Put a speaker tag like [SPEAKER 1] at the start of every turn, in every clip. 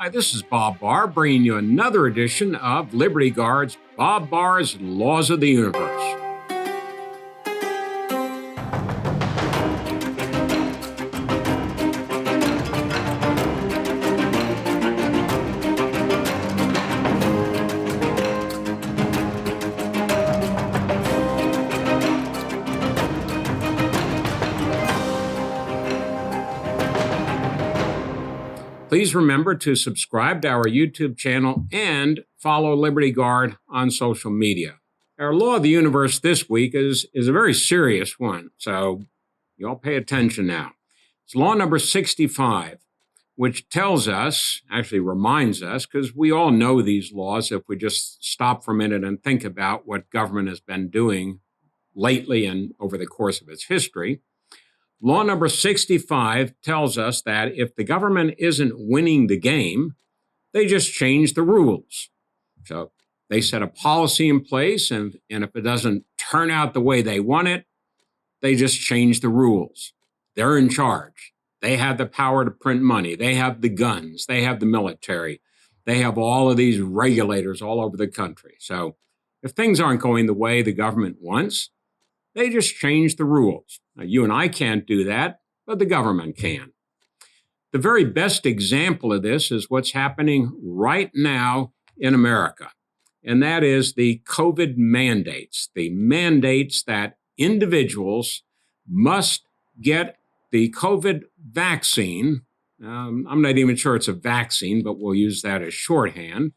[SPEAKER 1] Hi, this is Bob Barr bringing you another edition of Liberty Guard's Bob Barr's Laws of the Universe. Please remember to subscribe to our YouTube channel and follow Liberty Guard on social media. Our law of the universe this week is a very serious one, so you all pay attention now. It's law number 65, which tells us, actually reminds us, because we all know these laws if we just stop for a minute and think about what government has been doing lately and over the course of its history. Law number 65 tells us that if the government isn't winning the game, they just change the rules. So they set a policy in place, and if it doesn't turn out the way they want it, they just change the rules. They're in charge. They have the power to print money. They have the guns. They have the military. They have all of these regulators all over the country. So if things aren't going the way the government wants, they just change the rules. Now, you and I can't do that, but the government can. The very best example of this is what's happening right now in America, and that is the COVID mandates, the mandates that individuals must get the COVID vaccine. I'm not even sure it's a vaccine, but we'll use that as shorthand.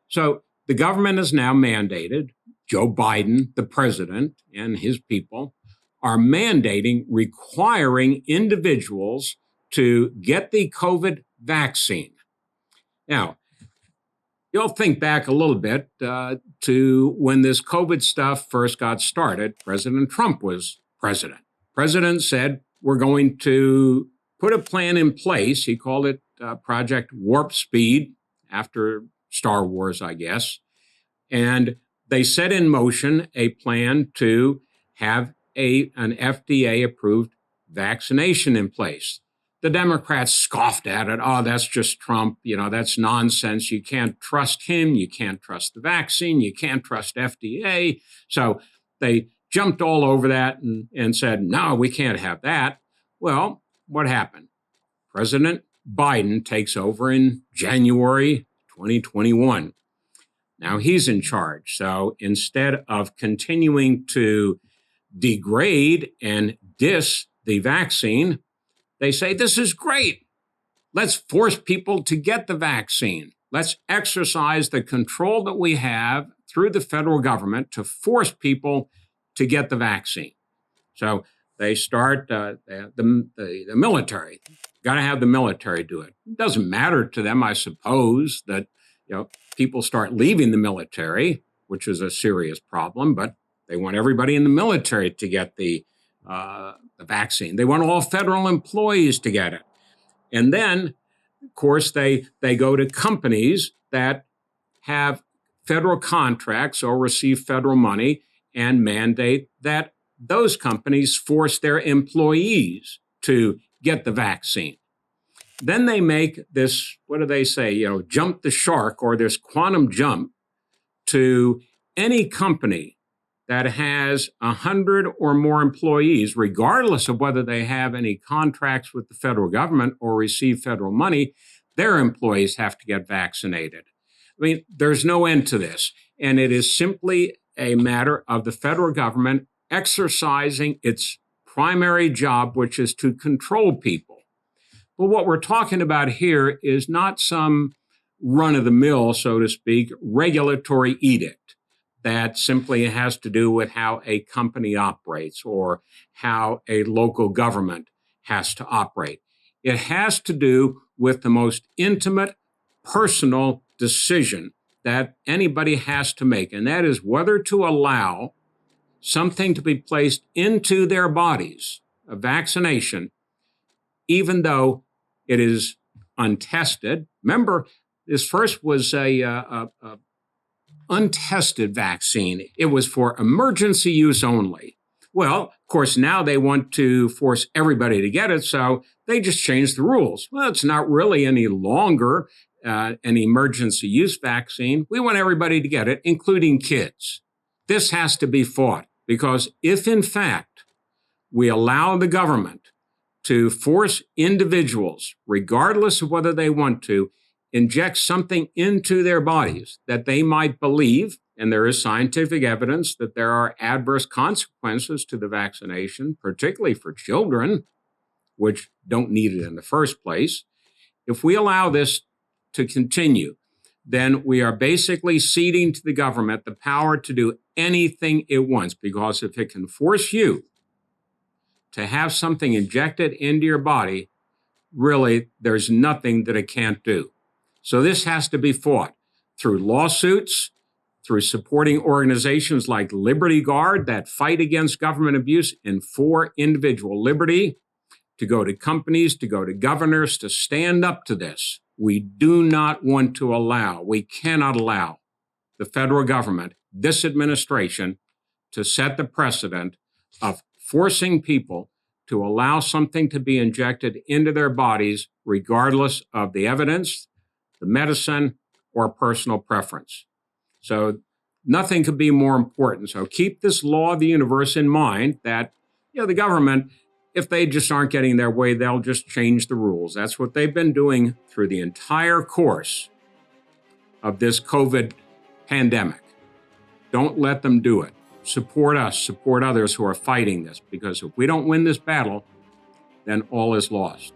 [SPEAKER 1] So the government has now mandated, Joe Biden, the president, and his people are mandating, requiring individuals to get the COVID vaccine. Now, you'll think back a little bit to when this COVID stuff first got started. President Trump was president. President said, we're going to put a plan in place. He called it Project Warp Speed, after Star Wars, I guess. And they set in motion a plan to have an FDA-approved vaccination in place. The Democrats scoffed at it. Oh, that's just Trump. That's nonsense. You can't trust him. You can't trust the vaccine. You can't trust FDA. So they jumped all over that and said, no, we can't have that. Well, what happened? President Biden takes over in January 2021. Now he's in charge. So instead of continuing to degrade and diss the vaccine, they say, this is great. Let's force people to get the vaccine. Let's exercise the control that we have through the federal government to force people to get the vaccine. So they start the military. Got to have the military do it. It doesn't matter to them, I suppose, that people start leaving the military, which is a serious problem, but they want everybody in the military to get the vaccine. They want all federal employees to get it. And then, of course, they go to companies that have federal contracts or receive federal money and mandate that those companies force their employees to get the vaccine. Then they make this, what do they say, jump the shark, or this quantum jump to any company that has 100 or more employees, regardless of whether they have any contracts with the federal government or receive federal money, their employees have to get vaccinated. I mean, there's no end to this. And it is simply a matter of the federal government exercising its primary job, which is to control people. But what we're talking about here is not some run-of-the-mill, so to speak, regulatory edict that simply has to do with how a company operates or how a local government has to operate. It has to do with the most intimate, personal decision that anybody has to make, and that is whether to allow something to be placed into their bodies, a vaccination, even though it is untested. Remember, this first was a untested vaccine. It was for emergency use only. Well, of course, now they want to force everybody to get it, so they just changed the rules. Well, it's not really any longer an emergency use vaccine. We want everybody to get it, including kids. This has to be fought because if, in fact, we allow the government to force individuals, regardless of whether they want to, inject something into their bodies that they might believe, and there is scientific evidence that there are adverse consequences to the vaccination, particularly for children, which don't need it in the first place. If we allow this to continue, then we are basically ceding to the government the power to do anything it wants, because if it can force you to have something injected into your body, really, there's nothing that it can't do. So this has to be fought through lawsuits, through supporting organizations like Liberty Guard that fight against government abuse and for individual liberty, to go to companies, to go to governors, to stand up to this. We do not want to allow, we cannot allow the federal government, this administration, to set the precedent of forcing people to allow something to be injected into their bodies, regardless of the evidence, the medicine, or personal preference. So nothing could be more important. So keep this law of the universe in mind that, the government, if they just aren't getting their way, they'll just change the rules. That's what they've been doing through the entire course of this COVID pandemic. Don't let them do it. Support us, support others who are fighting this, because if we don't win this battle, then all is lost.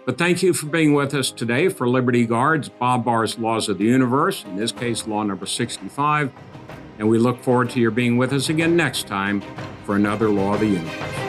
[SPEAKER 1] But thank you for being with us today for Liberty Guard's Bob Barr's Laws of the Universe, in this case, law number 65. And we look forward to your being with us again next time for another Law of the Universe.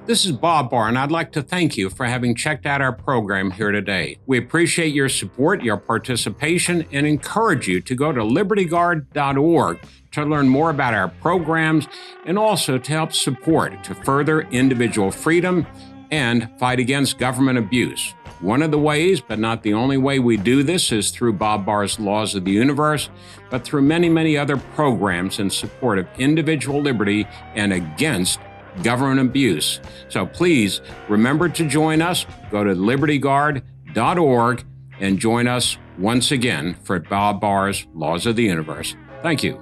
[SPEAKER 1] This is Bob Barr, and I'd like to thank you for having checked out our program here today. We appreciate your support, your participation, and encourage you to go to libertyguard.org to learn more about our programs and also to help support to further individual freedom and fight against government abuse. One of the ways, but not the only way we do this, is through Bob Barr's Laws of the Universe, but through many, many other programs in support of individual liberty and against government abuse. So please remember to join us. Go to libertyguard.org and join us once again for Bob Barr's Laws of the Universe. Thank you.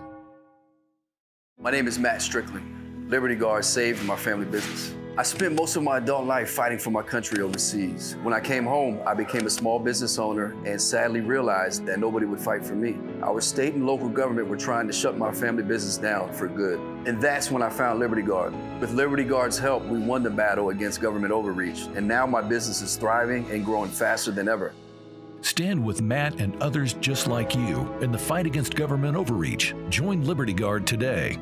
[SPEAKER 2] My name is Matt Strickland. Liberty Guard saved my family business. I spent most of my adult life fighting for my country overseas. When I came home, I became a small business owner and sadly realized that nobody would fight for me. Our state and local government were trying to shut my family business down for good. And that's when I found Liberty Guard. With Liberty Guard's help, we won the battle against government overreach. And now my business is thriving and growing faster than ever.
[SPEAKER 3] Stand with Matt and others just like you in the fight against government overreach. Join Liberty Guard today.